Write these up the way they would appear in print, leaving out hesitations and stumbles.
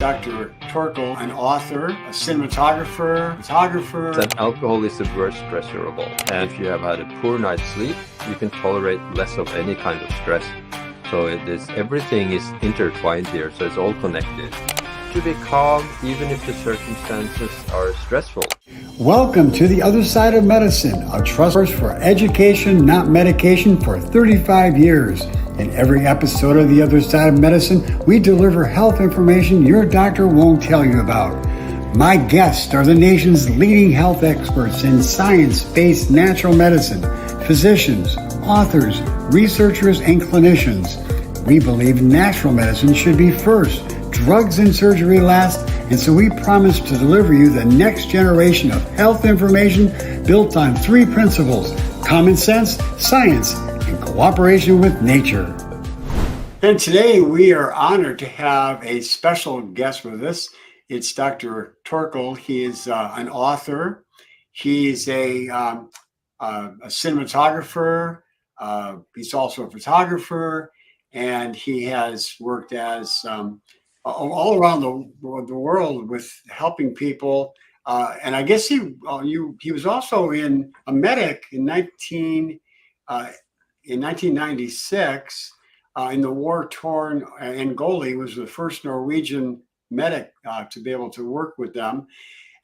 Dr. Torkil, an author, a cinematographer, photographer. That alcohol is the worst stressor of all. And if you have had a poor night's sleep, you can tolerate less of any kind of stress. So everything is intertwined here, so it's all connected. To be calm, even if the circumstances are stressful. Welcome to The Other Side of Medicine, a trust source for education, not medication, for 35 years. In every episode of The Other Side of Medicine, we deliver health information your doctor won't tell you about. My guests are the nation's leading health experts in science-based natural medicine, physicians, authors, researchers, and clinicians. We believe natural medicine should be first, drugs and surgery last, and so we promise to deliver you the next generation of health information built on three principles: common sense, science, and cooperation with nature. And today we are honored to have a special guest with us. It's Dr. Torkil. He is an author. He's a cinematographer. He's also a photographer, and he has worked as all around the world with helping people. And I guess he was also a medic in 1996 in the war-torn Angola. He was the first Norwegian medic to be able to work with them.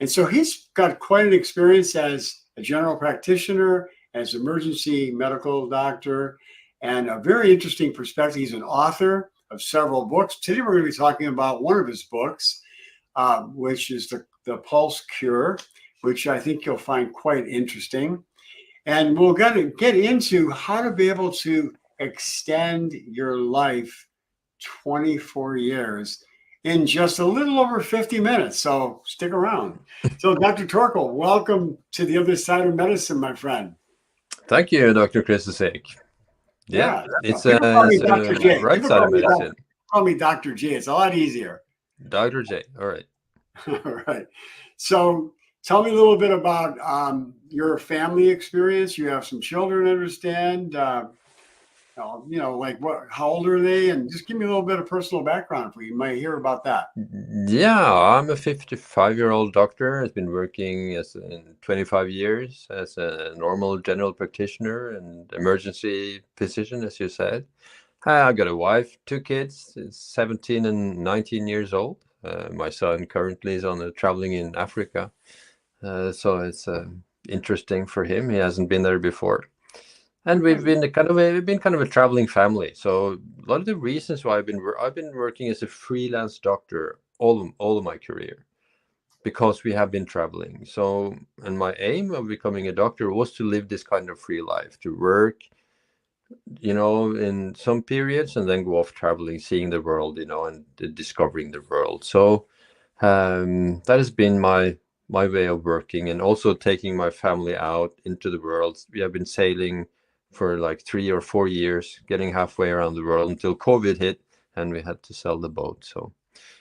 And so he's got quite an experience as a general practitioner, as emergency medical doctor, and a very interesting perspective. He's an author of several books. Today we're going to be talking about one of his books, which is the Pulse Cure, which I think you'll find quite interesting. And we're going to get into how to be able to extend your life 24 years in just a little over 50 minutes. So stick around. So Dr. Torkil, welcome to The Other Side of Medicine, my friend. Thank you, Dr. Christosek. Yeah, it's Dr. J. right side of medicine. Call me Dr. J. It's a lot easier. Dr. J. All right. All right. So tell me a little bit about your family experience. You have some children, I understand. How old are they? And just give me a little bit of personal background for you might hear about that. Yeah, I'm a 55-year-old doctor. I've been working in 25 years as a normal general practitioner and emergency physician, as you said. I got a wife, two kids, 17 and 19 years old. My son currently is traveling in Africa. So it's interesting for him. He hasn't been there before. And we've been kind of a traveling family. So a lot of the reasons why I've been working as a freelance doctor all of my career, because we have been traveling. So, and my aim of becoming a doctor was to live this kind of free life, to work, in some periods and then go off traveling, seeing the world, and discovering the world. So that has been my way of working, and also taking my family out into the world. We have been sailing for like 3 or 4 years, getting halfway around the world until COVID hit and we had to sell the boat. So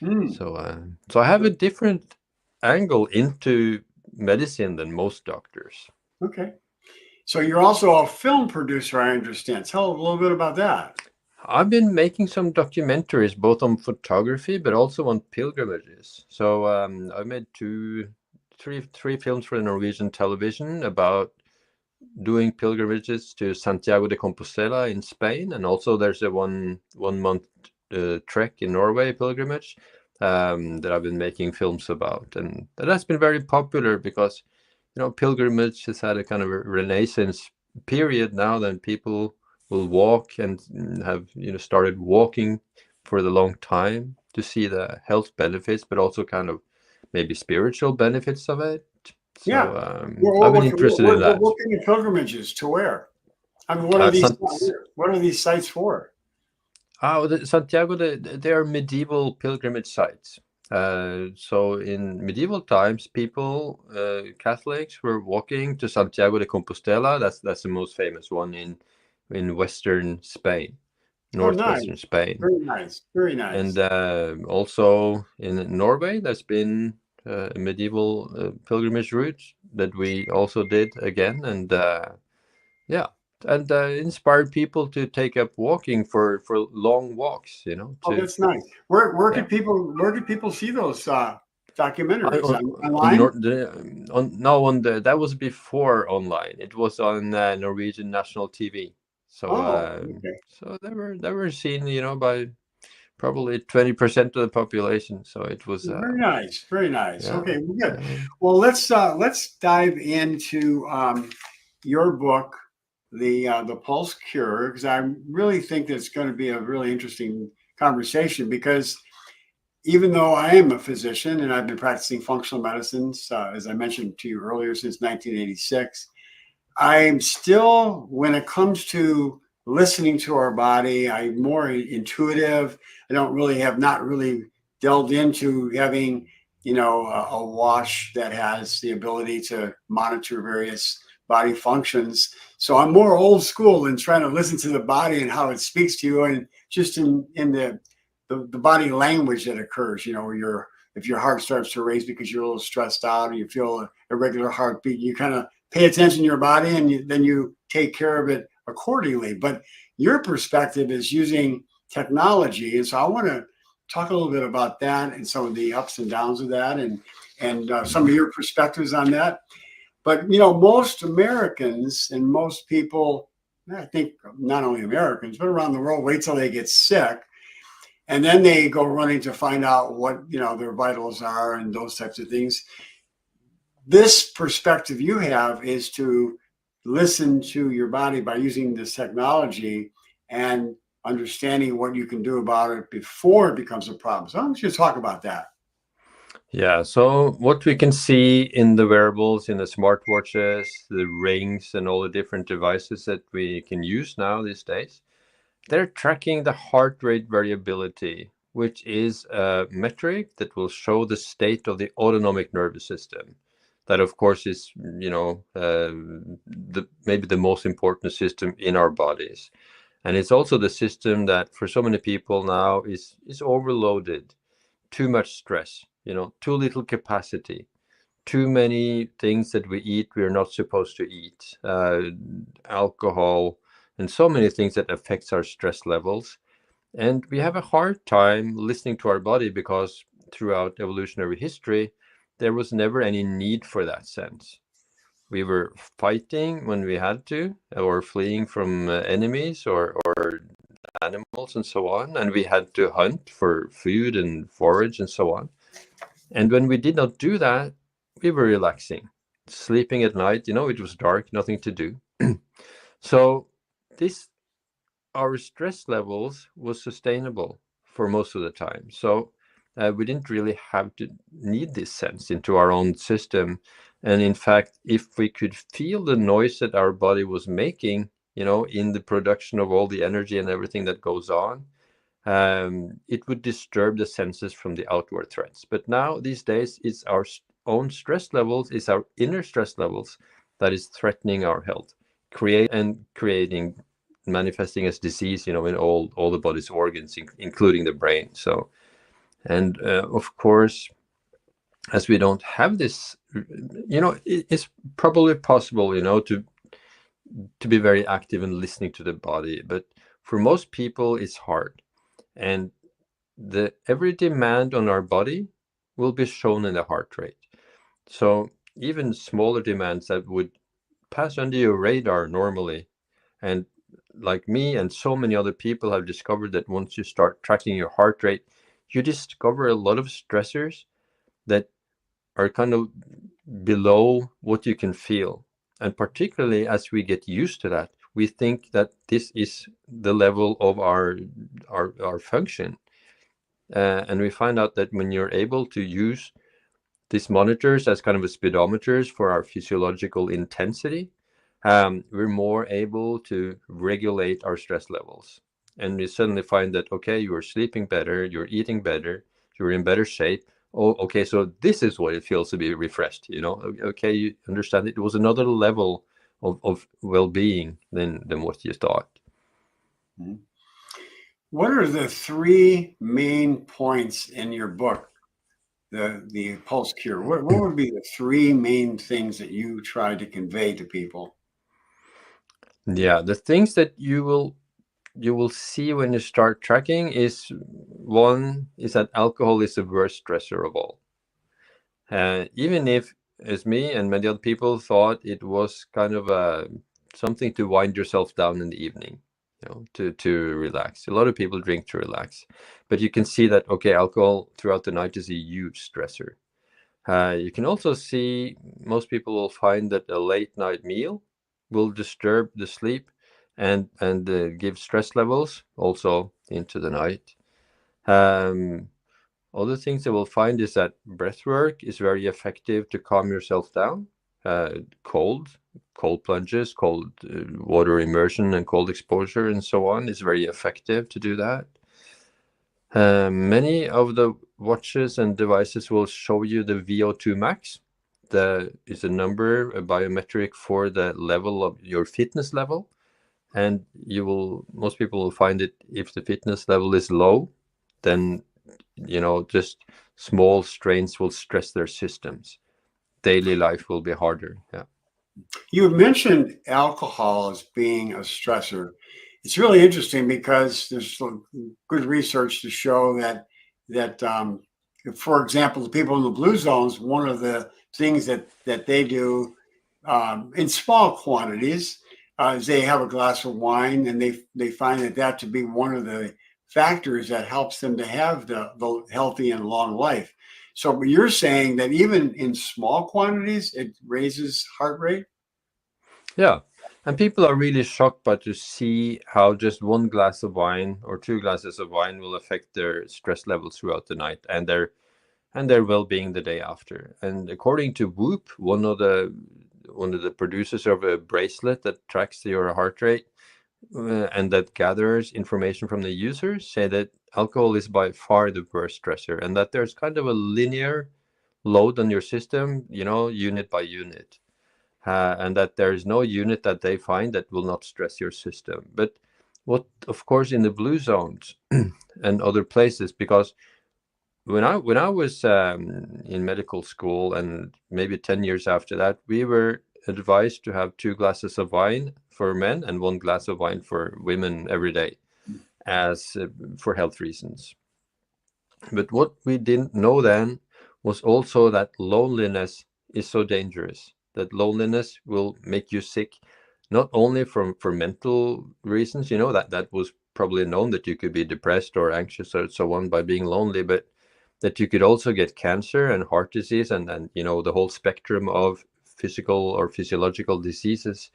I have a different angle into medicine than most doctors. Okay. So you're also a film producer, I understand. Tell a little bit about that. I've been making some documentaries, both on photography, but also on pilgrimages. So I made three films for the Norwegian television about doing pilgrimages to Santiago de Compostela in Spain, and also there's a one month trek in Norway pilgrimage that I've been making films about, and that has been very popular because pilgrimage has had a kind of a renaissance period now. Then people will walk and have started walking for the long time to see the health benefits, but also kind of maybe spiritual benefits of it. So I've been interested in that. What kind of pilgrimages to where? I mean, what are these sites for? Santiago, they are medieval pilgrimage sites. So in medieval times, people, Catholics, were walking to Santiago de Compostela. That's the most famous one in western Spain, northwestern Spain. Very nice, very nice. And also in Norway, there's been a medieval pilgrimage route that we also did again. And and inspired people to take up walking for long walks. Oh, To that's nice. Where yeah. could people see those I, documentaries on the, online? Nor- the on no on the that was before online. It was on Norwegian national TV. So Oh, okay. so they were seen, by probably 20% of the population. So it was Very nice. Very nice. yeah, Okay, well, good. yeah. Well, let's dive into your book, the Pulse Cure, because I really think that it's going to be a really interesting conversation. Because even though I am a physician and I've been practicing functional medicines, as I mentioned to you earlier, since 1986, I'm still, when it comes to listening to our body, I'm more intuitive. I don't really have not really delved into having, a watch that has the ability to monitor various body functions. So I'm more old school in trying to listen to the body and how it speaks to you, and just in the body language that occurs. If your heart starts to race because you're a little stressed out, or you feel a irregular heartbeat, you kind of pay attention to your body, and then you take care of it accordingly. But your perspective is using technology, and so I want to talk a little bit about that and some of the ups and downs of that, and some of your perspectives on that. But most Americans and most people, I think not only Americans but around the world, wait till they get sick, and then they go running to find out what their vitals are and those types of things. This perspective you have is to listen to your body by using this technology and understanding what you can do about it before it becomes a problem. So I want you to talk about that. Yeah, so what we can see in the wearables, in the smartwatches, the rings, and all the different devices that we can use now these days, they're tracking the heart rate variability, which is a metric that will show the state of the autonomic nervous system. That, of course, is, maybe the most important system in our bodies. And it's also the system that, for so many people now, is overloaded. Too much stress, too little capacity, too many things that we eat we're not supposed to eat, alcohol, and so many things that affects our stress levels. And we have a hard time listening to our body because throughout evolutionary history, there was never any need for that sense. We were fighting when we had to, or fleeing from enemies or animals and so on, and we had to hunt for food and forage and so on. And when we did not do that, we were relaxing, sleeping at night. It was dark, nothing to do. So this, our stress levels was sustainable for most of the time. So we didn't really have to need this sense into our own system. And in fact, if we could feel the noise that our body was making, in the production of all the energy and everything that goes on, it would disturb the senses from the outward threats. But now, these days, it's our own stress levels, it's our inner stress levels that is threatening our health, creating, manifesting as disease, in all the body's organs, including the brain. So, and of course, as we don't have this, it's probably possible, to be very active in listening to the body, but for most people, it's hard. And every demand on our body will be shown in the heart rate. So even smaller demands that would pass under your radar normally, and like me and so many other people have discovered that once you start tracking your heart rate, you discover a lot of stressors that are kind of below what you can feel. And particularly as we get used to that, we think that this is the level of our function. And we find out that when you're able to use these monitors as kind of a speedometers for our physiological intensity, we're more able to regulate our stress levels. And we suddenly find that, okay, you're sleeping better, you're eating better, you're in better shape. Oh, okay, so this is what it feels to be refreshed. Okay, you understand it was another level of well-being than what you thought. Mm-hmm. What are the three main points in your book, the Pulse Cure? What would be the three main things that you try to convey to people? Yeah, the things that you will see when you start tracking is, one is that alcohol is the worst stressor of all. Even if, as me and many other people thought, it was kind of something to wind yourself down in the evening, to relax. A lot of people drink to relax, but you can see that, okay, alcohol throughout the night is a huge stressor. You can also see, most people will find that a late night meal will disturb the sleep and give stress levels also into the night. Um, Other things they will find is that breath work is very effective to calm yourself down. Cold plunges, cold water immersion, and cold exposure, and so on, is very effective to do that. Many of the watches and devices will show you the VO2 max. That is a number, a biometric for the level of your fitness level. And most people will find it, if the fitness level is low, then, just small strains will stress their systems. Daily life will be harder. Yeah. You mentioned alcohol as being a stressor. It's really interesting because there's some good research to show that for example, the people in the blue zones, one of the things that they do in small quantities is they have a glass of wine, and they find that to be one of the factors that helps them to have the healthy and long life. So you're saying that even in small quantities, it raises heart rate? Yeah. And people are really shocked by to see how just one glass of wine or two glasses of wine will affect their stress levels throughout the night and their well-being the day after. And according to Whoop, one of the producers of a bracelet that tracks your heart rate and that gathers information from the users, say that alcohol is by far the worst stressor, and that there's kind of a linear load on your system, unit by unit. And that there is no unit that they find that will not stress your system. But what, of course, in the blue zones and other places, because when I was in medical school, and maybe 10 years after that, we were advised to have two glasses of wine for men and one glass of wine for women every day, as for health reasons. But what we didn't know then was also that loneliness is so dangerous, that loneliness will make you sick, not only for mental reasons, that was probably known, that you could be depressed or anxious or so on by being lonely, but that you could also get cancer and heart disease and the whole spectrum of physical or physiological diseases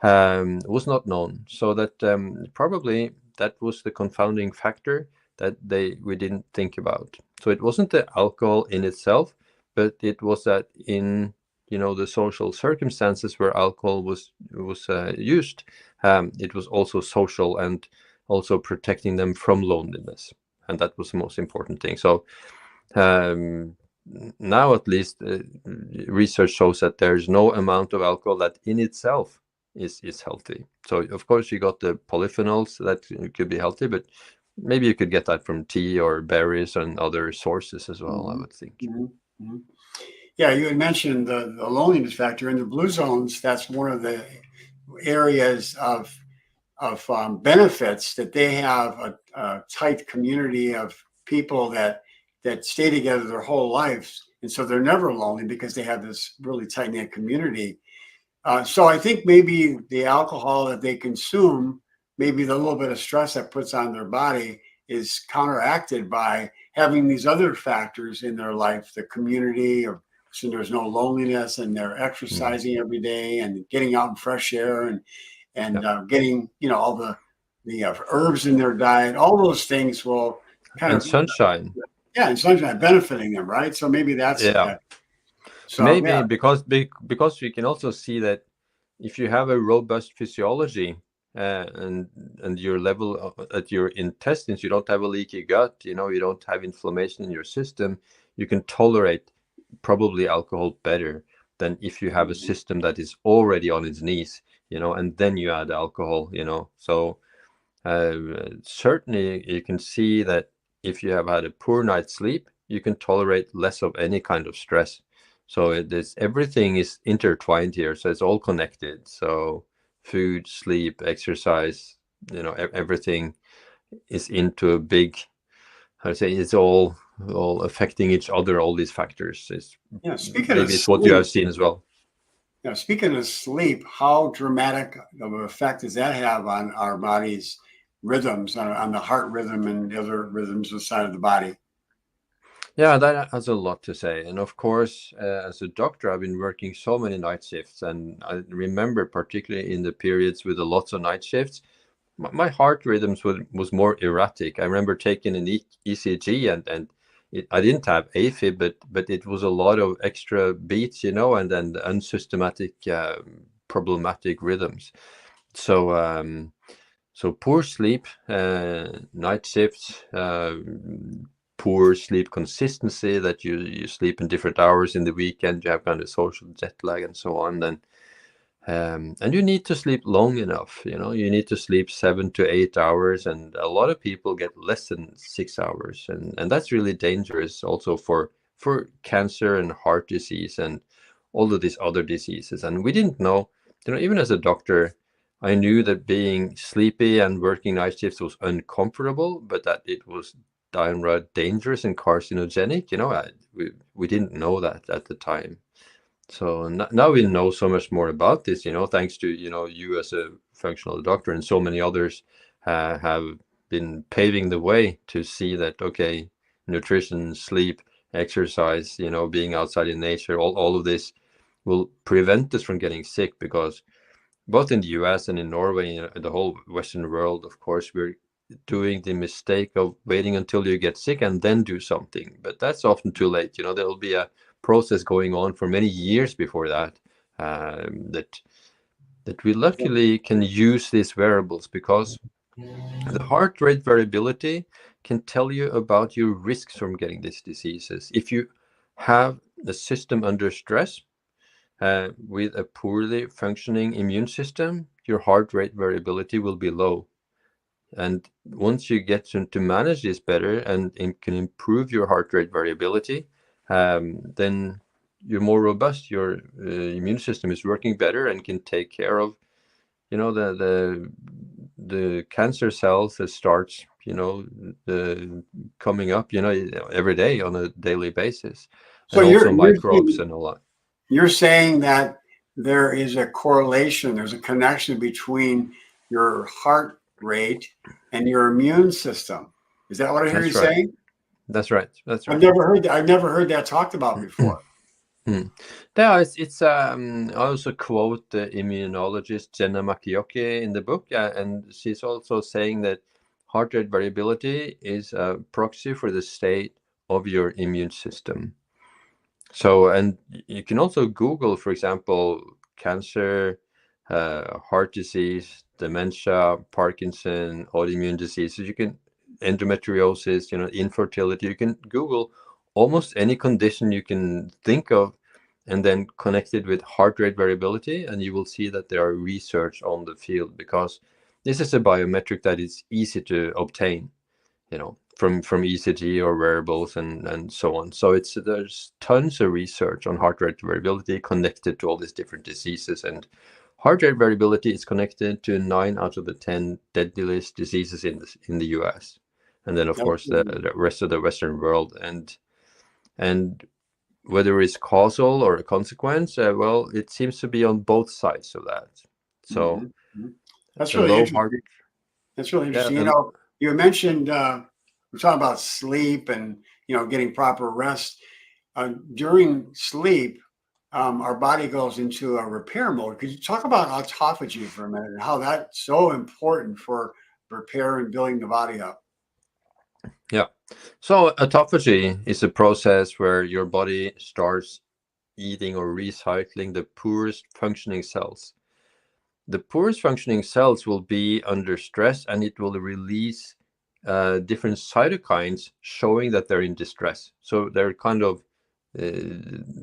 was not known. So that probably that was the confounding factor that we didn't think about. So it wasn't the alcohol in itself, but it was that in the social circumstances where alcohol was used, it was also social and also protecting them from loneliness, and that was the most important thing. So now at least research shows that there's no amount of alcohol that in itself is healthy. So of course you got the polyphenols that could be healthy, but maybe you could get that from tea or berries and other sources as well, I would think. Mm-hmm. Yeah, you had mentioned the loneliness factor in the blue zones. That's one of the areas of benefits, that they have a tight community of people that stay together their whole lives, and so they're never lonely because they have this really tight knit community. So I think maybe the alcohol that they consume, maybe the little bit of stress that puts on their body, is counteracted by having these other factors in their life, the community of, so there's no loneliness, and they're exercising every day and getting out in fresh air and getting all the herbs in their diet. All those things will kind And of sunshine. and sunshine benefiting them, right? So maybe that's Yeah. so Maybe because we can also see that if you have a robust physiology and your level at your intestines, you don't have a leaky gut, you don't have inflammation in your system, you can tolerate probably alcohol better than if you have a system that is already on its knees, and then you add alcohol, So certainly you can see that if you have had a poor night's sleep, you can tolerate less of any kind of stress. So everything is intertwined here, so it's all connected. So food, sleep, exercise, everything is into a big, how to say, it's all affecting each other, all these factors. Speaking of Maybe it's what you have sleep, seen as well. speaking of sleep, how dramatic of an effect does that have on our body's rhythms, on the heart rhythm and the other rhythms inside of the body? Yeah, that has a lot to say. And of course, as a doctor, I've been working so many night shifts. And I remember particularly in the periods with a lots of night shifts, my heart rhythms was more erratic. I remember taking an ECG and I didn't have AFib, but it was a lot of extra beats, and then unsystematic, problematic rhythms. So poor sleep, night shifts, poor sleep consistency, that you sleep in different hours in the weekend, you have kind of social jet lag and so on. And you need to sleep long enough. You need to sleep 7 to 8 hours, and a lot of people get less than 6 hours, and that's really dangerous also for cancer and heart disease and all of these other diseases. And we didn't know, even as a doctor, I knew that being sleepy and working night shifts was uncomfortable, but that it was downright dangerous and carcinogenic. We didn't know that at the time. So now we know so much more about this, thanks to, you as a functional doctor, and so many others have been paving the way to see that, okay, nutrition, sleep, exercise, being outside in nature, all of this will prevent us from getting sick, because both in the US and in Norway, the whole Western world, of course, we're doing the mistake of waiting until you get sick and then do something. But that's often too late. There'll be a process going on for many years before that, that we luckily can use these wearables, because the heart rate variability can tell you about your risks from getting these diseases. If you have the system under stress, with a poorly functioning immune system, your heart rate variability will be low. And once you get to manage this better and can improve your heart rate variability, then you're more robust. Your immune system is working better and can take care of, the cancer cells that starts, coming up, every day on a daily basis, So and also microbes and all that. you're saying that there is a correlation, there's a connection between your heart rate and your immune system. Is that what I hear you That's right. saying? That's right. That's right. I've never heard that talked about before. Yeah, it's I also quote the immunologist Jenna Makioki in the book, and she's also saying that heart rate variability is a proxy for the state of your immune system. So, and you can also Google, for example, cancer, heart disease, dementia, Parkinson, autoimmune diseases. You can endometriosis, infertility. You can Google almost any condition you can think of, and then connect it with heart rate variability, and you will see that there are research on the field, because this is a biometric that is easy to obtain, from ECG or wearables and so on. So there's tons of research on heart rate variability connected to all these different diseases, and heart rate variability is connected to 9 out of the 10 deadliest diseases in the US, and then of course the rest of the Western world. And whether it's causal or a consequence, well, it seems to be on both sides of that. So That's a really low heart. interesting. That's really Yeah, interesting. You mentioned we're talking about sleep and getting proper rest. During sleep, our body goes into a repair mode. Could you talk about autophagy for a minute and how that's so important for repair and building the body up? Yeah. So autophagy is a process where your body starts eating or recycling the poorest functioning cells. The poorest functioning cells will be under stress, and it will release different cytokines showing that they're in distress. So they're kind of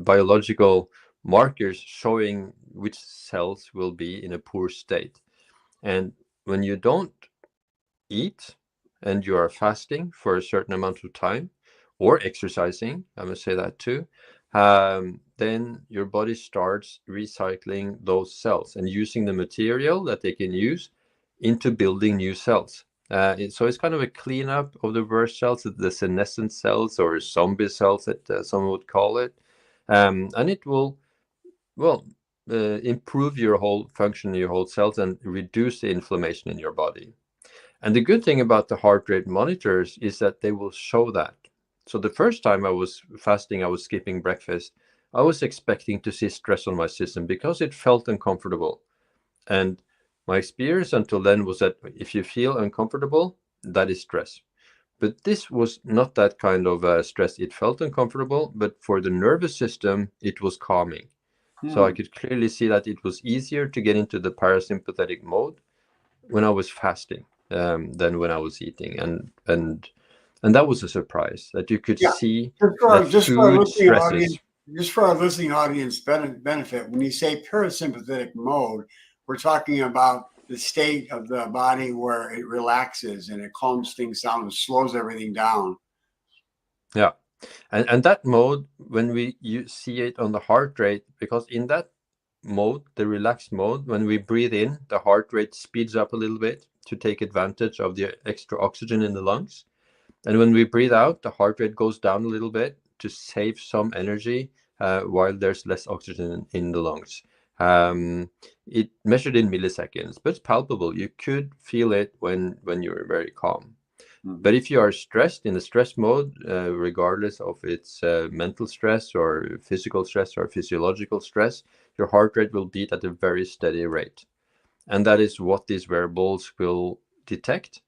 biological markers showing which cells will be in a poor state. And when you don't eat and you are fasting for a certain amount of time, or exercising, I must say that too, then your body starts recycling those cells and using the material that they can use into building new cells. So it's kind of a cleanup of the worst cells, the senescent cells or zombie cells that some would call it. And it will, well, improve your whole function, your whole cells, and reduce the inflammation in your body. And the good thing about the heart rate monitors is that they will show that. So the first time I was fasting, I was skipping breakfast, I was expecting to see stress on my system because it felt uncomfortable. And my experience until then was that if you feel uncomfortable, that is stress. But this was not that kind of stress. It felt uncomfortable, but for the nervous system, it was calming. So I could clearly see that it was easier to get into the parasympathetic mode when I was fasting than when I was eating, and that was a surprise that you could see that food stresses. Just for our listening audience benefit, when you say parasympathetic mode, we're talking about the state of the body where it relaxes and it calms things down and slows everything down. Yeah, and that mode, when you see it on the heart rate, because in that mode, the relaxed mode, when we breathe in, the heart rate speeds up a little bit to take advantage of the extra oxygen in the lungs. And when we breathe out, the heart rate goes down a little bit to save some energy while there's less oxygen in the lungs. It measured in milliseconds, but it's palpable. You could feel it when you're very calm. But if you are stressed in the stress mode, regardless of its mental stress or physical stress or physiological stress, your heart rate will beat at a very steady rate. And that is what these wearables will detect.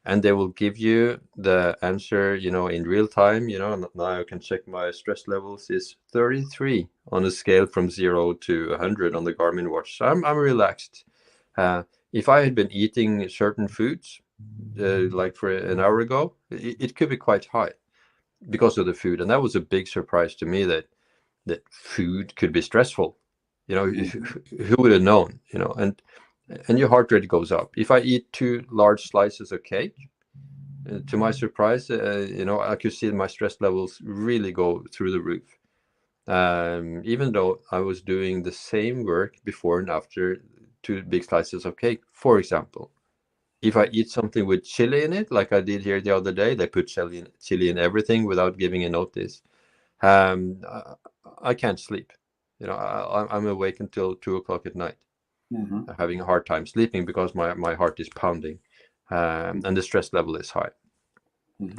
And they will give you the answer, in real time. Now I can check my stress levels is 33 on a scale from 0 to 100 on the Garmin watch. So I'm relaxed. If I had been eating certain foods, like for an hour ago, it could be quite high because of the food. And that was a big surprise to me that food could be stressful. Who would have known, and your heart rate goes up. If I eat 2 large slices of cake, to my surprise, I could see my stress levels really go through the roof. Even though I was doing the same work before and after 2 big slices of cake, for example. If I eat something with chili in it, like I did here the other day, they put chili in everything without giving a notice. I can't sleep. I'm awake until 2 o'clock at night, having a hard time sleeping because my heart is pounding, and the stress level is high.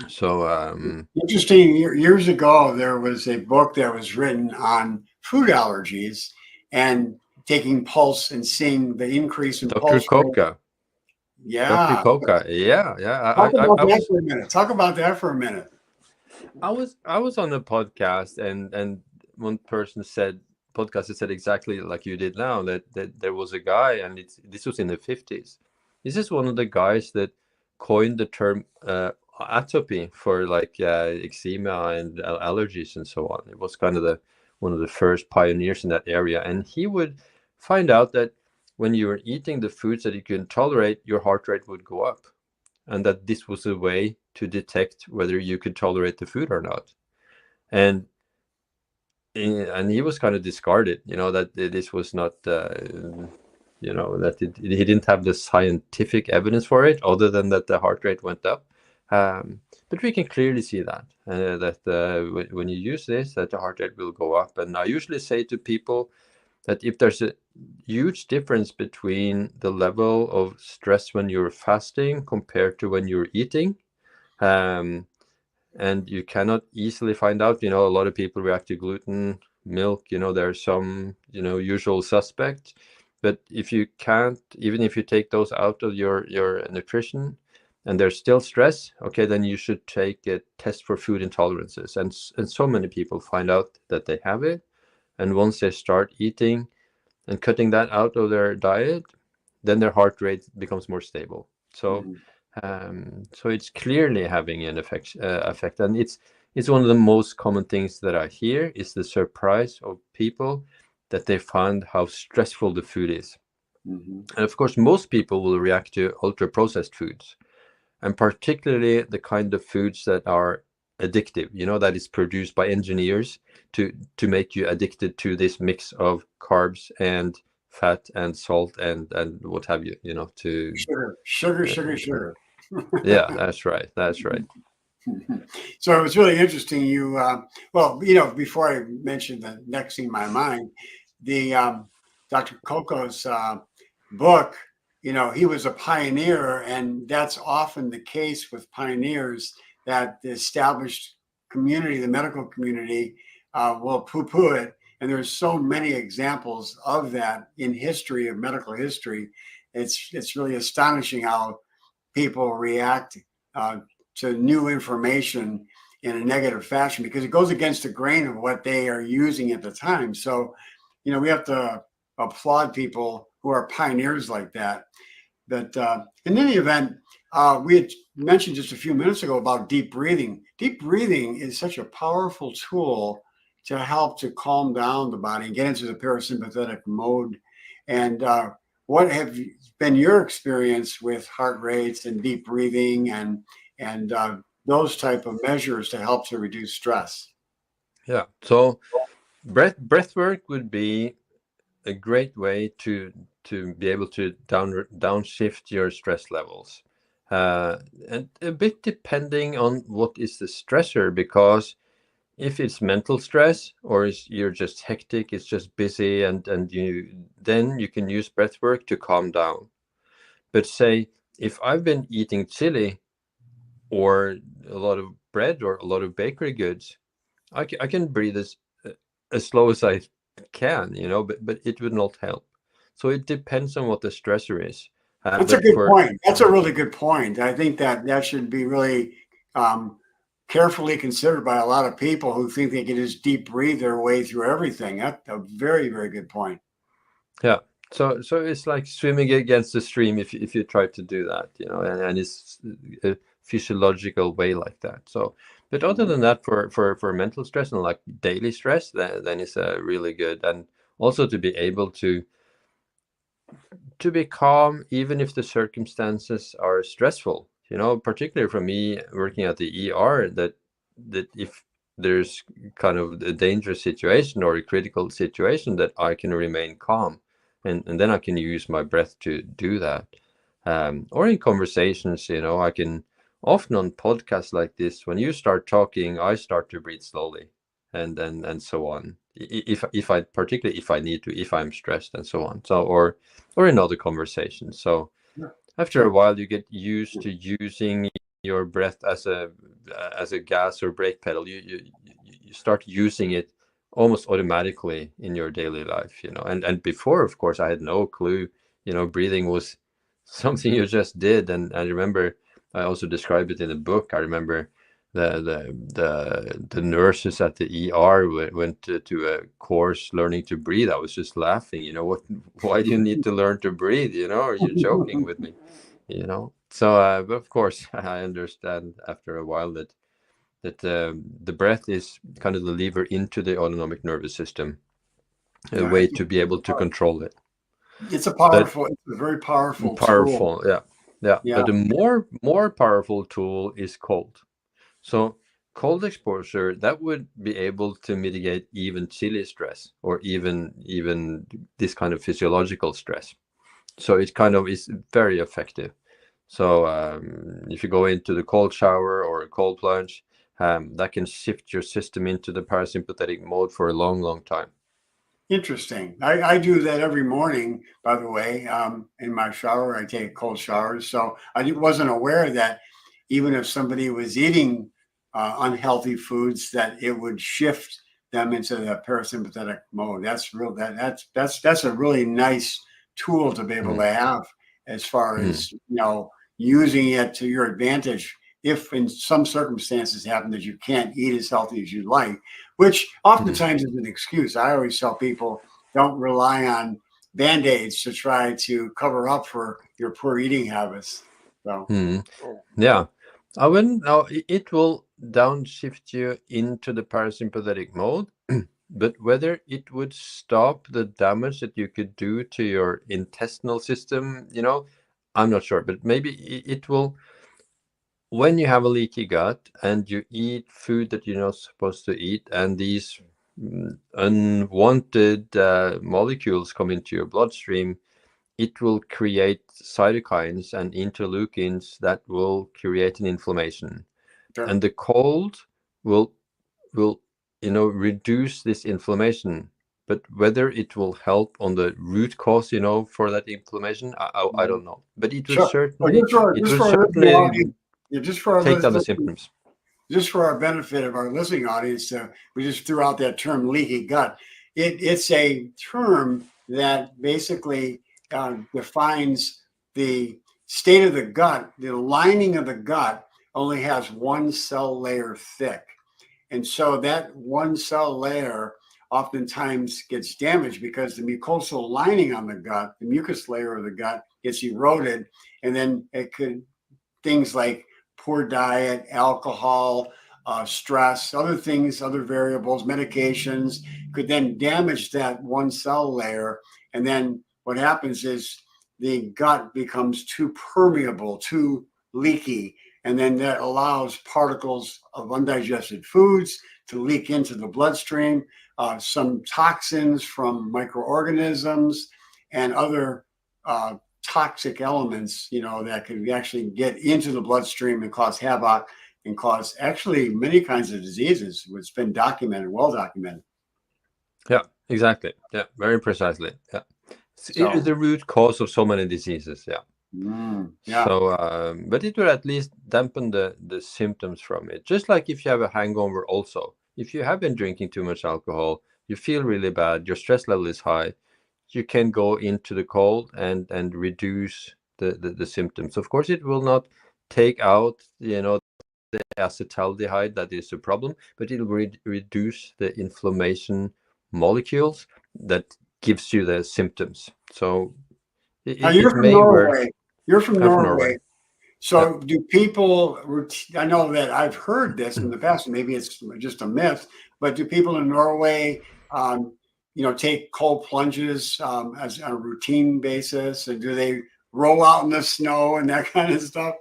So interesting. Years ago, there was a book that was written on food allergies and taking pulse and seeing the increase in Dr. pulse. Koka. Yeah. Dr. Koka. Yeah. Talk about that for a minute. I was on a podcast and one person said exactly like you did now, that there was a guy, and this was in the 50s. This is one of the guys that coined the term atopy for like eczema and allergies and so on. It was kind of one of the first pioneers in that area, and he would find out that when you were eating the foods that you can tolerate, your heart rate would go up, and that this was a way to detect whether you could tolerate the food or not. And he was kind of discarded, that this was not, that he didn't have the scientific evidence for it, other than that the heart rate went up. But we can clearly see that when you use this, that the heart rate will go up. And I usually say to people that if there's a huge difference between the level of stress when you're fasting compared to when you're eating, and you cannot easily find out, a lot of people react to gluten, milk, there's some, usual suspect. But if you can't, even if you take those out of your nutrition and there's still stress, okay, then you should take a test for food intolerances. And so many people find out that they have it. And once they start eating and cutting that out of their diet, then their heart rate becomes more stable. So so it's clearly having an effect, and it's one of the most common things that I hear is the surprise of people that they find how stressful the food is. And of course, most people will react to ultra processed foods, and particularly the kind of foods that are addictive, that is produced by engineers to make you addicted to this mix of carbs and fat and salt and what have you, to Sugar. yeah, that's right. That's right. So it was really interesting. Before I mention the next thing in my mind, the Dr. Coco's book, he was a pioneer, and that's often the case with pioneers, that the established community, the medical community, will poo-poo it. And there's so many examples of that in history, of medical history. It's really astonishing how people react to new information in a negative fashion, because it goes against the grain of what they are using at the time. So, we have to applaud people who are pioneers like that. But in any event, we had mentioned just a few minutes ago about deep breathing. Deep breathing is such a powerful tool to help to calm down the body and get into the parasympathetic mode. And what have been your experience with heart rates and deep breathing and those type of measures to help to reduce stress? Yeah. So breath work would be a great way to be able to downshift your stress levels, and a bit depending on what is the stressor, because if it's mental stress, or you're just hectic, it's just busy, and then you can use breath work to calm down. But say if I've been eating chili or a lot of bread or a lot of bakery goods, I can breathe as slow as I can, but it would not help. So it depends on what the stressor is. That's a But good for point. That's a really good point. I think that should be really carefully considered by a lot of people who think they can just deep breathe their way through everything. That's a very, very good point. Yeah, so it's like swimming against the stream if you try to do that, and it's a physiological way like that. So, but other than that, for mental stress and like daily stress, then it's really good, and also to be able to be calm even if the circumstances are stressful. Particularly for me working at the ER, that if there's kind of a dangerous situation or a critical situation, that I can remain calm, and then I can use my breath to do that. Or in conversations, I can often on podcasts like this, when you start talking, I start to breathe slowly, and so on. If I, particularly if I need to, if I'm stressed and so on. So or in other conversations. So after a while, you get used to using your breath as a gas or brake pedal. You start using it almost automatically in your daily life, and before, of course, I had no clue, breathing was something you just did. And I remember I also described it in the book. I remember the nurses at the ER went to a course learning to breathe. I was just laughing, why do you need to learn to breathe? Are you joking with me? So but of course I understand after a while that the breath is kind of the lever into the autonomic nervous system, a Yeah, way to be able to control it. it's a But very powerful tool. powerful, yeah. Yeah. But the more powerful tool is cold. So cold exposure, that would be able to mitigate even chili stress, or even this kind of physiological stress. So it kind of is very effective. So if you go into the cold shower or a cold plunge, that can shift your system into the parasympathetic mode for a long, long time. Interesting. I do that every morning, by the way. In my shower, I take cold showers. So I wasn't aware that even if somebody was eating unhealthy foods, that it would shift them into the parasympathetic mode. That's real. That's a really nice tool to be able to have, as far as using it to your advantage. If in some circumstances happen that you can't eat as healthy as you like, which oftentimes is an excuse. I always tell people, don't rely on Band-Aids to try to cover up for your poor eating habits. So, Yeah, I wouldn't know. It will downshift you into the parasympathetic mode, but whether it would stop the damage that you could do to your intestinal system, I'm not sure. But maybe it will when you have a leaky gut and you eat food that you're not supposed to eat, and these unwanted molecules come into your bloodstream, it will create cytokines and interleukins that will create an inflammation. Sure. And the cold will reduce this inflammation. But whether it will help on the root cause, for that inflammation, I don't know. But it will Sure. certainly Just for our take down the listening, symptoms. just for our benefit of our listening audience, we just threw out that term leaky gut. It's a term that basically defines the state of the gut. The lining of the gut only has one cell layer thick. And so that one cell layer oftentimes gets damaged because the mucosal lining on the gut, the mucus layer of the gut, gets eroded. And then it could, things like poor diet, alcohol, stress, other things, other variables, medications could then damage that one cell layer. And then what happens is the gut becomes too permeable, too leaky. And then that allows particles of undigested foods to leak into the bloodstream, some toxins from microorganisms and other toxic elements, that could actually get into the bloodstream and cause havoc and cause actually many kinds of diseases. It's been documented, well documented. Yeah, exactly. Yeah, very precisely. Yeah. So, It is the root cause of so many diseases. Yeah. Yeah. So, but it will at least dampen the symptoms from it. Just like if you have a hangover also. If you have been drinking too much alcohol, you feel really bad, your stress level is high, you can go into the cold and reduce the symptoms. Of course, it will not take out, the acetaldehyde that is the problem, but it will reduce the inflammation molecules that gives you the symptoms. So You're from may Norway. work. You're from I'm Norway. from Norway. So do people, I know that I've heard this in the past, and maybe it's just a myth, but do people in Norway, take cold plunges as on a routine basis? And do they roll out in the snow and that kind of stuff?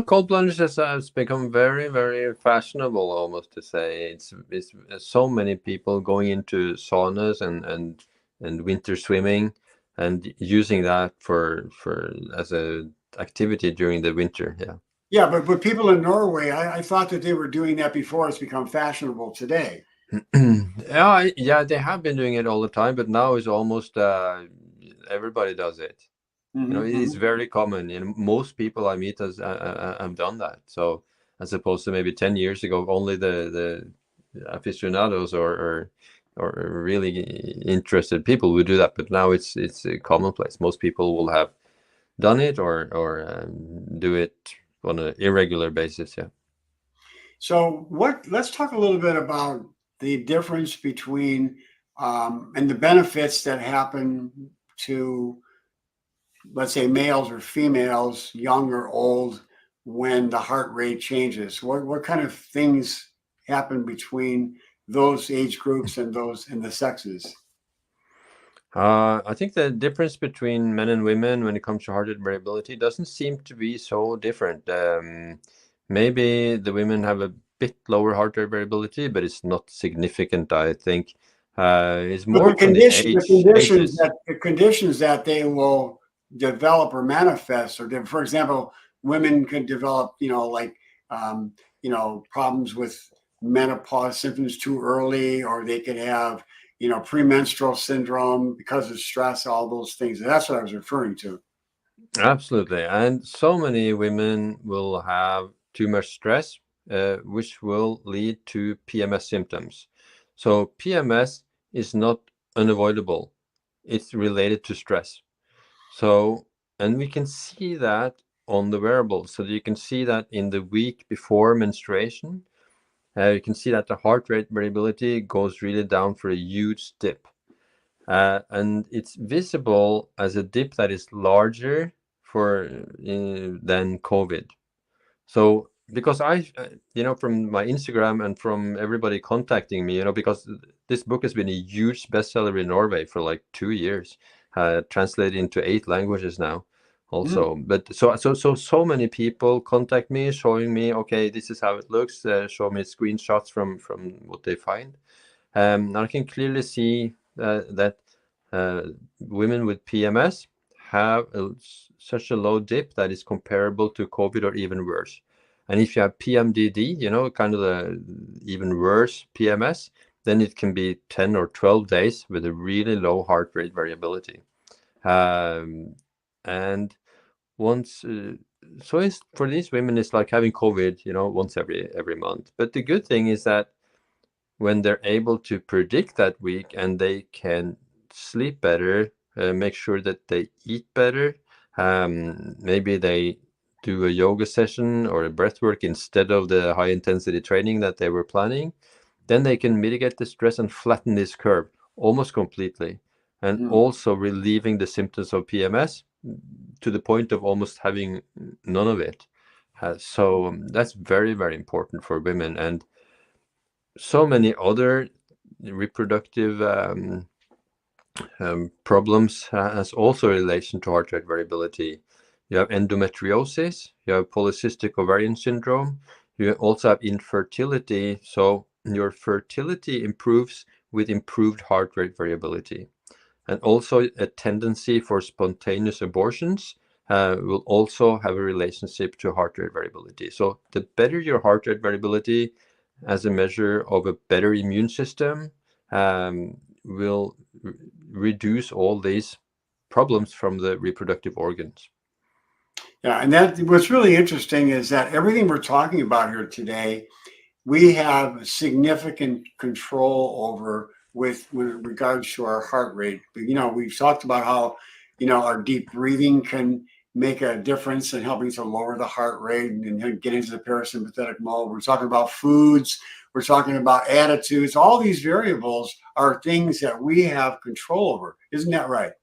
Cold plunges has become very, very fashionable, almost to say. It's so many people going into saunas and winter swimming and using that for as a activity during the winter. Yeah. Yeah, but people in Norway, I thought that they were doing that before it's become fashionable today. Yeah, they have been doing it all the time, but now it's almost everybody does it. It is very common. Most people I meet have done that. So as opposed to maybe 10 years ago, only the aficionados or really interested people would do that. But now it's a commonplace. Most people will have done it or do it on an irregular basis. Yeah. So let's talk a little bit about the difference between and the benefits that happen to, let's say, males or females, young or old, when the heart rate changes. What kind of things happen between those age groups and the sexes? I think the difference between men and women when it comes to heart rate variability doesn't seem to be so different. Maybe the women have a bit lower heart rate variability, but it's not significant, I think. It's more But from the ages. the conditions that they will develop or manifest, or for example, women could develop, problems with menopause symptoms too early, or they could have, premenstrual syndrome because of stress, all those things. That's what I was referring to. Absolutely. And so many women will have too much stress, which will lead to PMS symptoms. So PMS is not unavoidable. It's related to stress. So, and we can see that on the wearables. So you can see that in the week before menstruation, you can see that the heart rate variability goes really down for a huge dip. And it's visible as a dip that is larger than COVID. So because from my Instagram and from everybody contacting me, because this book has been a huge bestseller in Norway for like 2 years, translated into 8 languages now. also. But so many people contact me showing me, okay, this is how it looks, show me screenshots from what they find. I can clearly see that women with PMS have such a low dip that is comparable to COVID or even worse. And if you have PMDD, kind of the even worse PMS, then it can be 10 or 12 days with a really low heart rate variability. And once, so it's, for these women, it's like having COVID, once every month. But the good thing is that when they're able to predict that week and they can sleep better, make sure that they eat better, maybe they do a yoga session or a breath work instead of the high intensity training that they were planning, then they can mitigate the stress and flatten this curve almost completely, and also relieving the symptoms of PMS to the point of almost having none of it. So that's very, very important for women. And so many other reproductive problems has also relation to heart rate variability. You have endometriosis, you have polycystic ovarian syndrome, you also have infertility. So your fertility improves with improved heart rate variability. And also a tendency for spontaneous abortions will also have a relationship to heart rate variability. So the better your heart rate variability as a measure of a better immune system will reduce all these problems from the reproductive organs. Yeah, and that what's really interesting is that everything we're talking about here today, we have significant control over with regards to our heart rate. We've talked about how, our deep breathing can make a difference in helping to lower the heart rate and get into the parasympathetic mode. We're talking about foods. We're talking about attitudes. All these variables are things that we have control over. Isn't that right?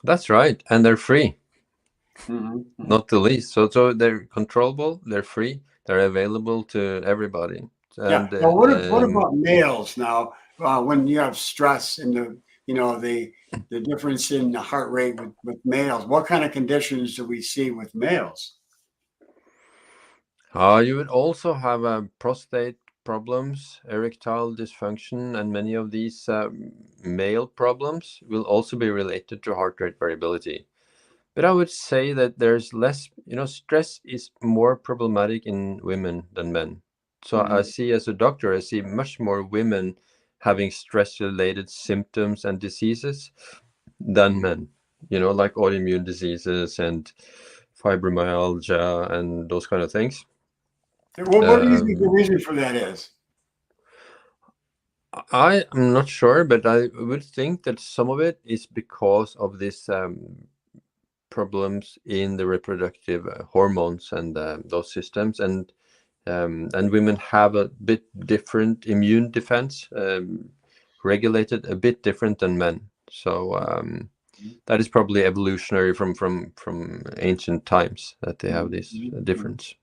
That's right. And they're free. Not the least. So they're controllable, they're free, they're available to everybody. And Well, what about males now? When you have stress and the difference in the heart rate with males, what kind of conditions do we see with males? You would also have prostate problems, erectile dysfunction, and many of these male problems will also be related to heart rate variability. But I would say that there's less, stress is more problematic in women than men. So I see, as a doctor, I see much more women having stress-related symptoms and diseases than men, like autoimmune diseases and fibromyalgia and those kind of things. What do you think the reason for that is? I am not sure, but I would think that some of it is because of this problems in the reproductive hormones and those systems, and women have a bit different immune defense, regulated a bit different than men. So that is probably evolutionary from ancient times that they have this difference.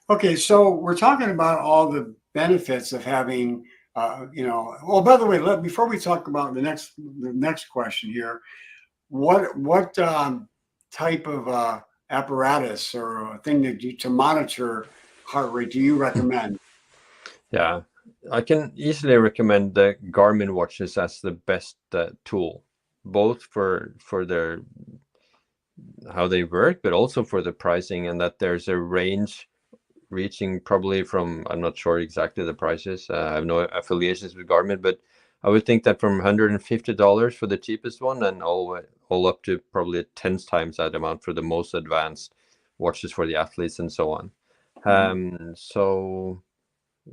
Okay, so we're talking about all the benefits of having, Well, by the way, before we talk about the next question here, what type of apparatus or a thing to monitor heart rate do you recommend? Yeah, I can easily recommend the Garmin watches as the best tool, both for their how they work, but also for the pricing, and that there's a range reaching probably from, I'm not sure exactly the prices. I have no affiliations with Garmin, but I would think that from $150 for the cheapest one and all up to probably 10 times that amount for the most advanced watches for the athletes and so on. So,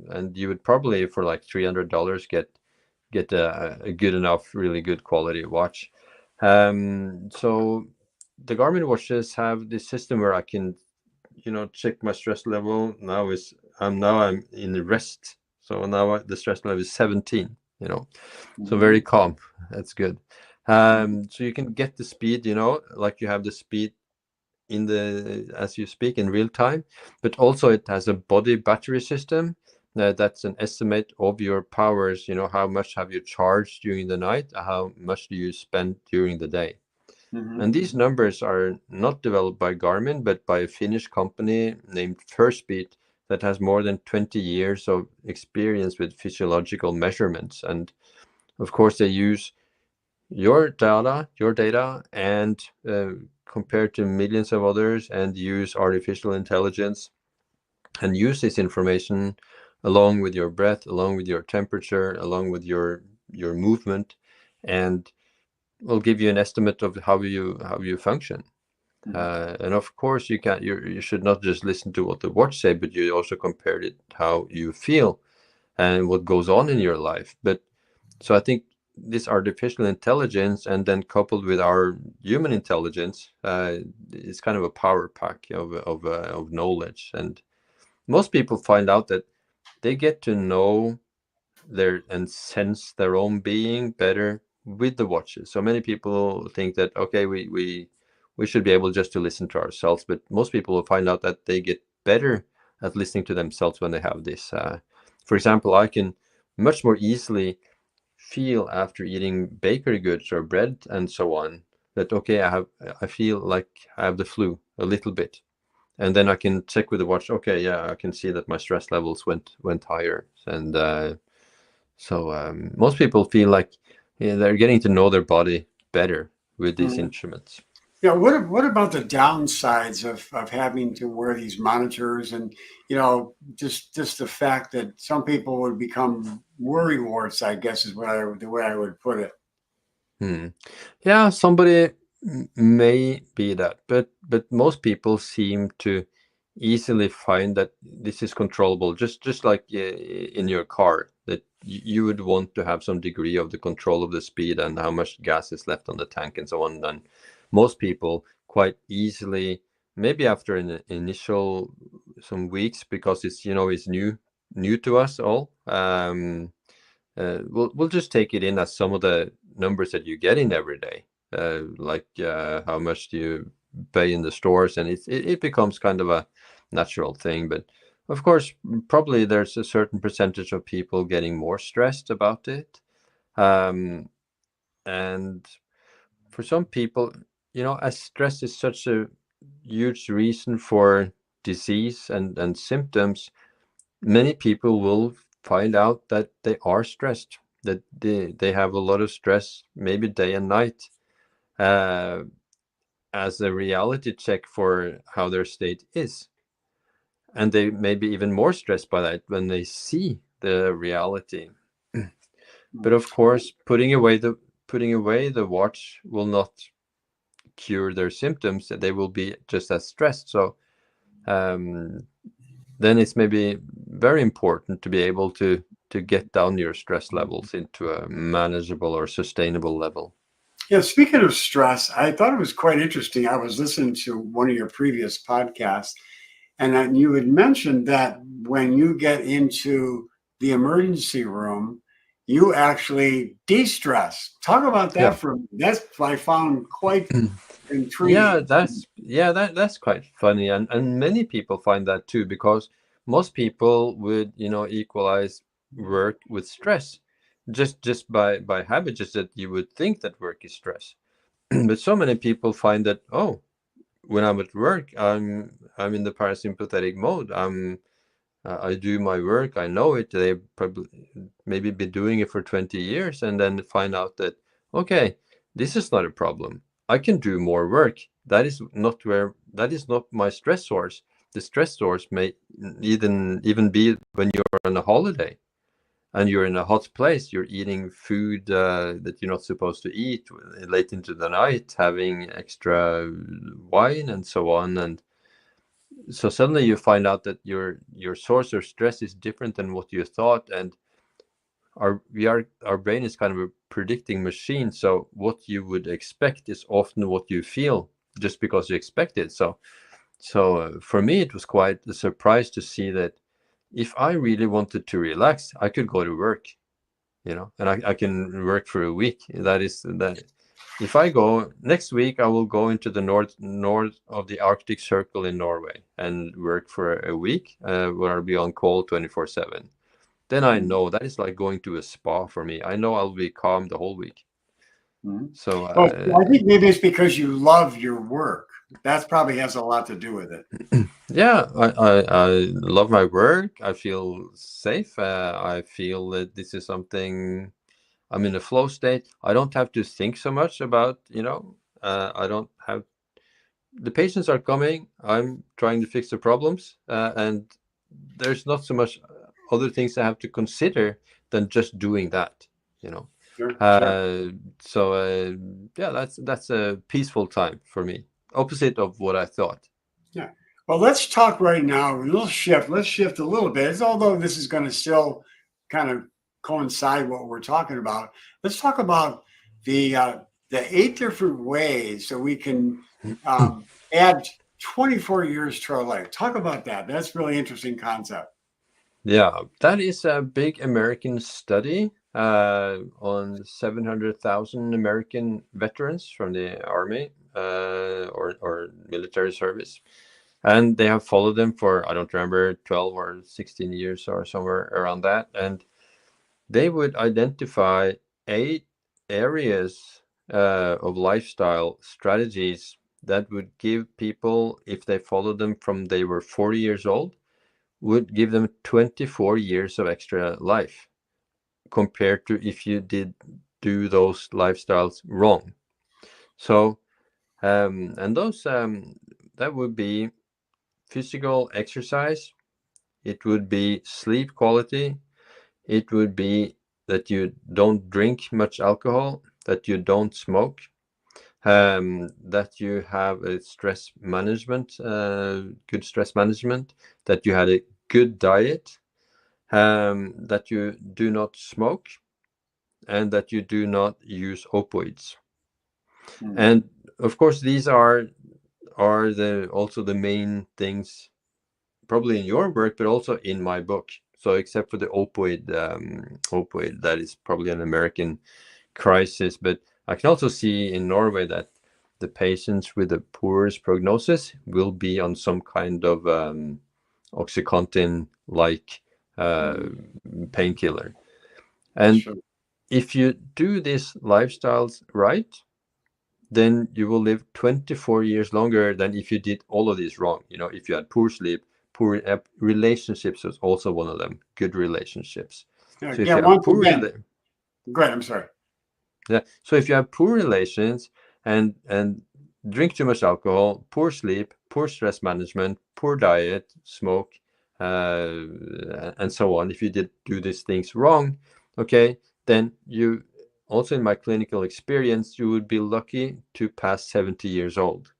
and you would probably for like $300 get a good enough, really good quality watch. So the Garmin watches have this system where I can check my stress level. I'm in rest, so now the stress level is 17, so very calm. That's good. So you can get the speed, like you have the speed as you speak in real time, but also it has a body battery system that's an estimate of your powers. How much have you charged during the night, how much do you spend during the day. And these numbers are not developed by Garmin, but by a Finnish company named Firstbeat that has more than 20 years of experience with physiological measurements. And of course, they use your data, and compared to millions of others, and use artificial intelligence and use this information along with your breath, along with your temperature, along with your movement, and will give you an estimate of how you function. And of course, you should not just listen to what the watch say, but you also compare it how you feel and what goes on in your life. But so I think this artificial intelligence, and then coupled with our human intelligence, is kind of a power pack of knowledge. And most people find out that they get to know and sense their own being better with the watches. So many people think that, okay, we should be able just to listen to ourselves, but most people will find out that they get better at listening to themselves when they have this. For example, I can much more easily feel after eating bakery goods or bread and so on that, okay, I feel like I have the flu a little bit. And then I can check with the watch. Okay, yeah, I can see that my stress levels went higher, and most people feel like, yeah, they're getting to know their body better with these instruments. Yeah, what about the downsides of having to wear these monitors, and just the fact that some people would become worry warts, I guess is the way I would put it. Yeah, somebody may be that, but most people seem to easily find that this is controllable, just like in your car, that you would want to have some degree of the control of the speed and how much gas is left on the tank and so on. And most people quite easily, maybe after an initial some weeks, because it's new to us all, we'll just take it in as some of the numbers that you get in every day, like how much do you pay in the stores, and it becomes kind of a natural thing. But of course, probably there's a certain percentage of people getting more stressed about it, and for some people, as stress is such a huge reason for disease and symptoms, many people will find out that they are stressed, that they have a lot of stress, maybe day and night, as a reality check for how their state is. And they may be even more stressed by that when they see the reality. But of course, putting away the watch will not cure their symptoms. They will be just as stressed. So then it's maybe very important to be able to get down your stress levels into a manageable or sustainable level. Yeah, speaking of stress, I thought it was quite interesting. I was listening to one of your previous podcasts, and you had mentioned that when you get into the emergency room, you actually de-stress. Talk about Yeah. that for me. That's I found quite Yeah, intriguing. that's quite funny, and many people find that too, because most people would equalize work with stress, just by habit, just that you would think that work is stress. But so many people find that, oh, when I'm at work, I'm in the parasympathetic mode. I do my work, I know it. They probably maybe been doing it for 20 years, and then find out that, okay, this is not a problem. I can do more work. That is not my stress source. The stress source may even be when you're on a holiday and you're in a hot place. You're eating food that you're not supposed to eat late into the night, having extra wine and so on. And so suddenly you find out that your source of stress is different than what you thought. And our brain is kind of a predicting machine, so what you would expect is often what you feel, just because you expect it. So for me, it was quite a surprise to see that if I really wanted to relax, I could go to work, and I can work for a week. That if I go next week, I will go into the north of the Arctic Circle in Norway and work for a week, where I'll be on call 24/7. Then I know that is like going to a spa for me. I know I'll be calm the whole week. Mhm. So Well, I think maybe it's because you love your work. That probably has a lot to do with it. yeah, I love my work. I feel safe. I feel that this is something I'm in a flow state. I don't have to think so much about, I don't have the patients are coming. I'm trying to fix the problems, and there's not so much other things I have to consider than just doing that, you know. Sure, sure. Uh, yeah, that's a peaceful time for me. Opposite of what I thought. Yeah. Well, let's talk right now. We'll shift. Let's shift a little bit. Although this is going to still kind of coincide what we're talking about. Let's talk about the 8 different ways so we can add 24 years to our life. Talk about that. That's really interesting concept. Yeah, that is a big American study on 700,000 American veterans from the Army or military service. And they have followed them for, I don't remember, 12 or 16 years or somewhere around that. And they would identify 8 areas of lifestyle strategies that would give people, if they followed them from they were 40 years old, would give them 24 years of extra life compared to if you did do those lifestyles wrong. So, and those, that would be physical exercise, it would be sleep quality, it would be that you don't drink much alcohol, that you don't smoke, that you have a stress management, good stress management, that you had a good diet, that you do not smoke, and that you do not use opioids. And of course, these are the also the main things probably in your work, but also in my book. So except for the opioid, that is probably an American crisis, but I can also see in Norway that the patients with the poorest prognosis will be on some kind of Oxycontin-like painkiller. And Sure. if you do these lifestyles right, then you will live 24 years longer than if you did all of these wrong. If you had poor sleep, poor relationships was also one of them. Good relationships. Yeah. So if Yeah. you have Once poor again, go ahead. I'm sorry. yeah, so if you have poor relations and drink too much alcohol, poor sleep, poor stress management, poor diet, smoke, and so on. If you did do these things wrong, okay, then you also in my clinical experience, you would be lucky to pass 70 years old.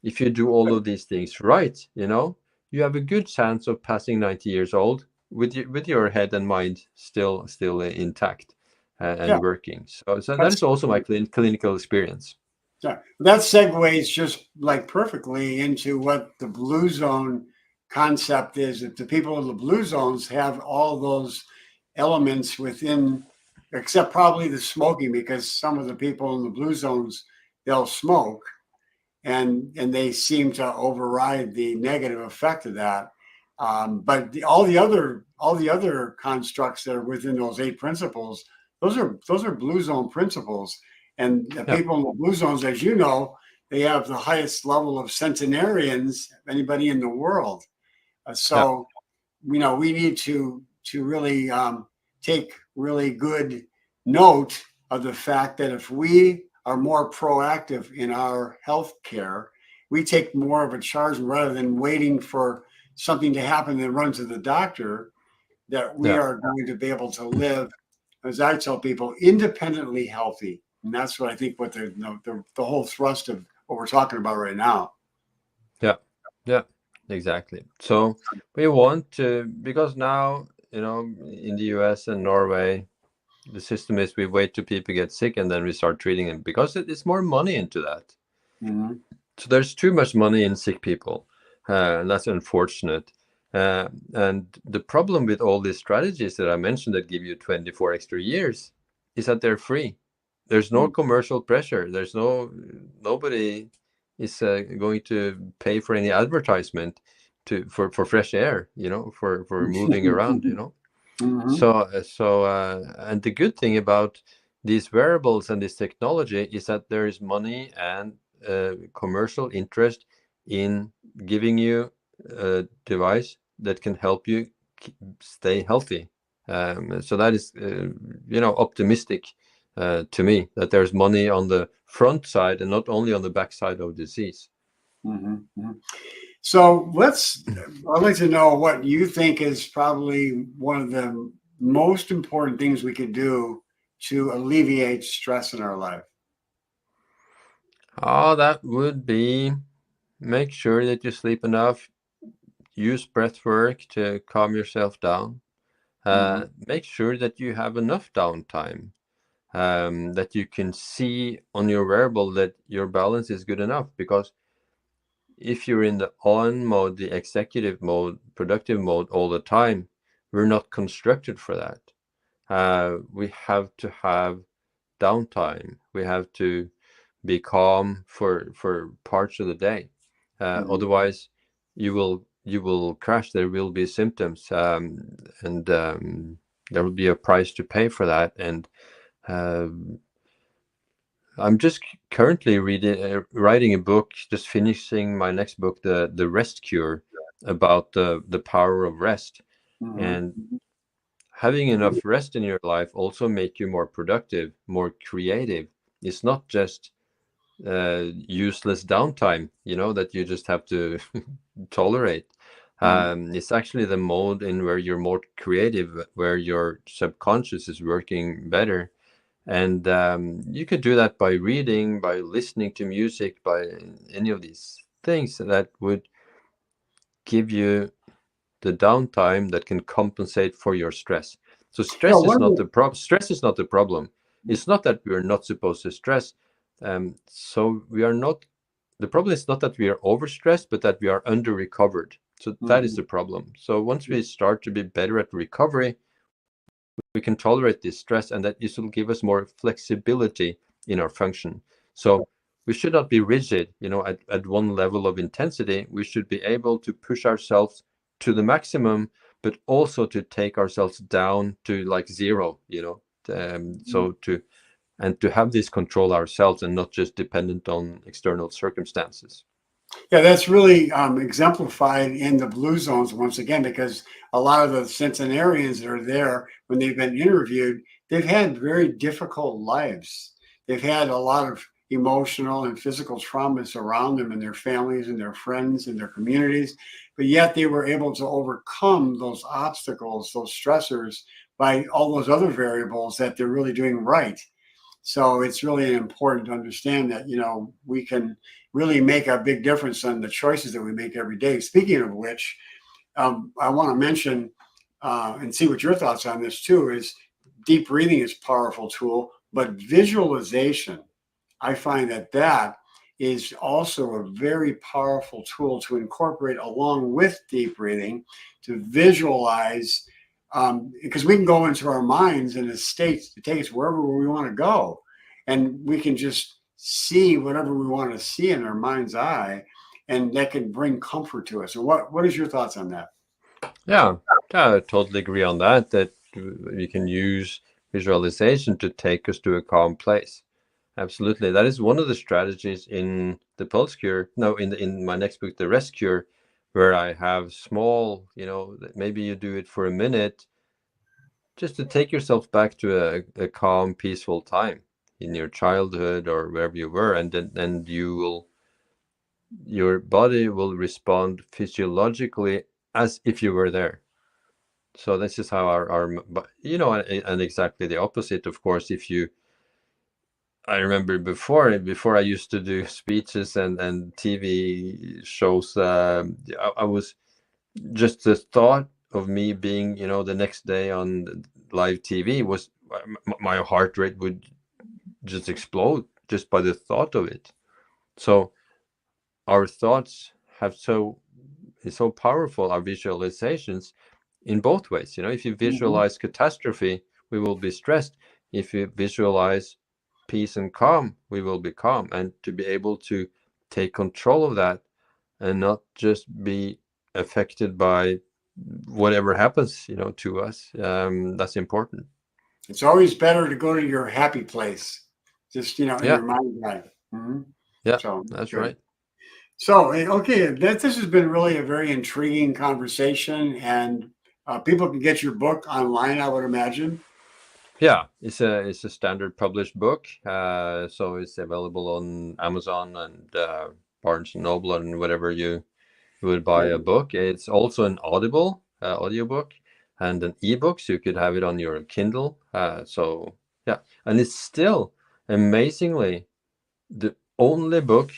If you do all of these things right, you have a good chance of passing 90 years old with your head and mind still intact Yeah. and working. So that That's is also my clinical experience. Yeah, that segues just like perfectly into what the blue zone concept is. That the people in the blue zones have all those elements within, except probably the smoking, because some of the people in the blue zones they'll smoke, and they seem to override the negative effect of that. But all the other constructs that are within those 8 principles, those are blue zone principles. And the Yeah, people in the blue zones, as you know, they have the highest level of centenarians of anybody in the world. yeah, So we need to really take really good note of the fact that if we are more proactive in our health care, we take more of a charge rather than waiting for something to happen and run to the doctor, that we yeah. are going to be able to live, as I tell people, independently healthy. And that's what I think what the whole thrust of what we're talking about right now. Yeah, yeah, exactly. So we want to, because now, in the US and Norway, the system is we wait till people get sick and then we start treating them because it's more money into that. Mm-hmm. So there's too much money in sick people, and that's unfortunate. And the problem with all these strategies that I mentioned that give you 24 extra years is that they're free. There's no commercial pressure. Nobody is going to pay for any advertisement for fresh air, for moving around. Mm-hmm. And the good thing about these wearables and this technology is that there is money and commercial interest in giving you a device that can help you stay healthy. So that is, optimistic to me, that there's money on the front side and not only on the back side of disease. So I'd like to know what you think is probably one of the most important things we could do to alleviate stress in our life. That would be make sure that you sleep enough, use breath work to calm yourself down, make sure that you have enough downtime, that you can see on your wearable that your balance is good enough. Because if you're in the on mode, the executive mode, productive mode all the time, we're not constructed for that. We have to have downtime. We have to be calm for parts of the day. Otherwise, you will crash. There will be symptoms, and there will be a price to pay for that. And I'm just currently writing a book, just finishing my next book, the Rest Cure, about the power of rest. And having enough rest in your life also make you more productive, more creative. It's not just useless downtime, that you just have to tolerate. It's actually the mode in where you're more creative, where your subconscious is working better. And you could do that by reading, by listening to music, by any of these things that would give you the downtime that can compensate for your stress. So stress is not the problem. Stress is not the problem. It's not that we are not supposed to stress. So we are not. The problem is not that we are overstressed, but that we are under recovered. So that is the problem. So once we start to be better at recovery, we can tolerate this stress, and that this will give us more flexibility in our function. So we should not be rigid, at one level of intensity. We should be able to push ourselves to the maximum, but also to take ourselves down to like zero, so to have this control ourselves and not just dependent on external circumstances. Yeah, that's really exemplified in the blue zones once again, because a lot of the centenarians that are there, when they've been interviewed, they've had very difficult lives. They've had a lot of emotional and physical traumas around them and their families and their friends and their communities, but yet they were able to overcome those obstacles, those stressors, by all those other variables that they're really doing right. So it's really important to understand that, we can really make a big difference on the choices that we make every day. Speaking of which, I want to mention and see what your thoughts on this too, is deep breathing is a powerful tool, but visualization, I find that is also a very powerful tool to incorporate along with deep breathing, to visualize, because we can go into our minds in a state to take us wherever we want to go, and we can just see whatever we want to see in our mind's eye, and that can bring comfort to us. So what is your thoughts on that? Yeah, I totally agree on that we can use visualization to take us to a calm place. Absolutely. That is one of the strategies in the Pulse Cure. No, in my next book, The Rest Cure, where I have small, maybe you do it for a minute, just to take yourself back to a calm, peaceful time in your childhood or wherever you were, and then your body will respond physiologically as if you were there. So this is how and exactly the opposite, of course. I remember before I used to do speeches and TV shows, I was just the thought of me being, the next day on live TV was my heart rate would just explode just by the thought of it. So our thoughts is so powerful, our visualizations, in both ways. If you visualize catastrophe, we will be stressed. If you visualize peace and calm, we will be calm. And to be able to take control of that and not just be affected by whatever happens, to us, that's important. It's always better to go to your happy place, just, in Yeah, your mind eye. Mhm. yeah, So that's good. right. So, okay, this has been really a very intriguing conversation, and people can get your book online, I would imagine. Yeah, it's a standard published book, so it's available on Amazon and Barnes and Noble and whatever you would buy a book. It's also an Audible audiobook and an ebook, so you could have it on your Kindle. So yeah, and it's still amazingly the only book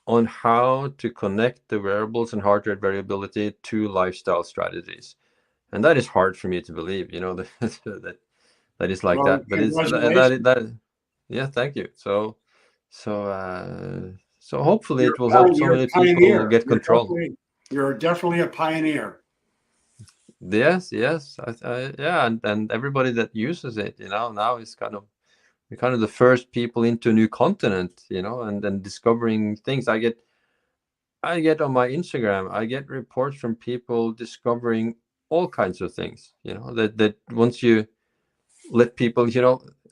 on how to connect the wearables and heart rate variability to lifestyle strategies, and that is hard for me to believe. That is like Well, that, but it's congratulations. yeah, thank you. So hopefully it will help so You're many a people pioneer. get control. You're definitely a pioneer. Yes, yes, yeah, and everybody that uses it, now is we're kind of the first people into a new continent, and then discovering things. I get on my Instagram, I get reports from people discovering all kinds of things, that once you let people,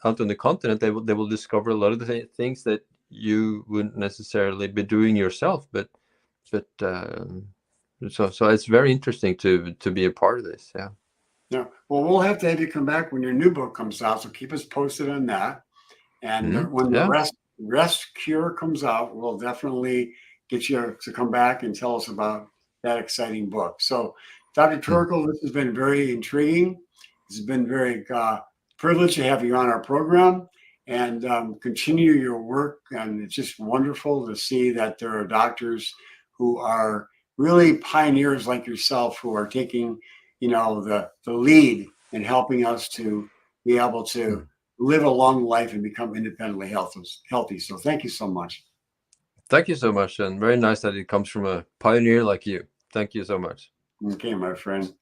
out on the continent, they will discover a lot of the things that you wouldn't necessarily be doing yourself, but so it's very interesting to be a part of this. Yeah. Yeah. Well, we'll have to have you come back when your new book comes out. So keep us posted on that. And when the Yeah. rest cure comes out, we'll definitely get you to come back and tell us about that exciting book. So, Dr. Mm. Torkil, this has been very intriguing. It's been very privileged to have you on our program, and continue your work. And it's just wonderful to see that there are doctors who are really pioneers like yourself, who are taking, the lead in helping us to be able to Mm. live a long life and become independently healthy. So thank you so much. Thank you so much, and very nice that it comes from a pioneer like you. Thank you so much. Okay, my friend.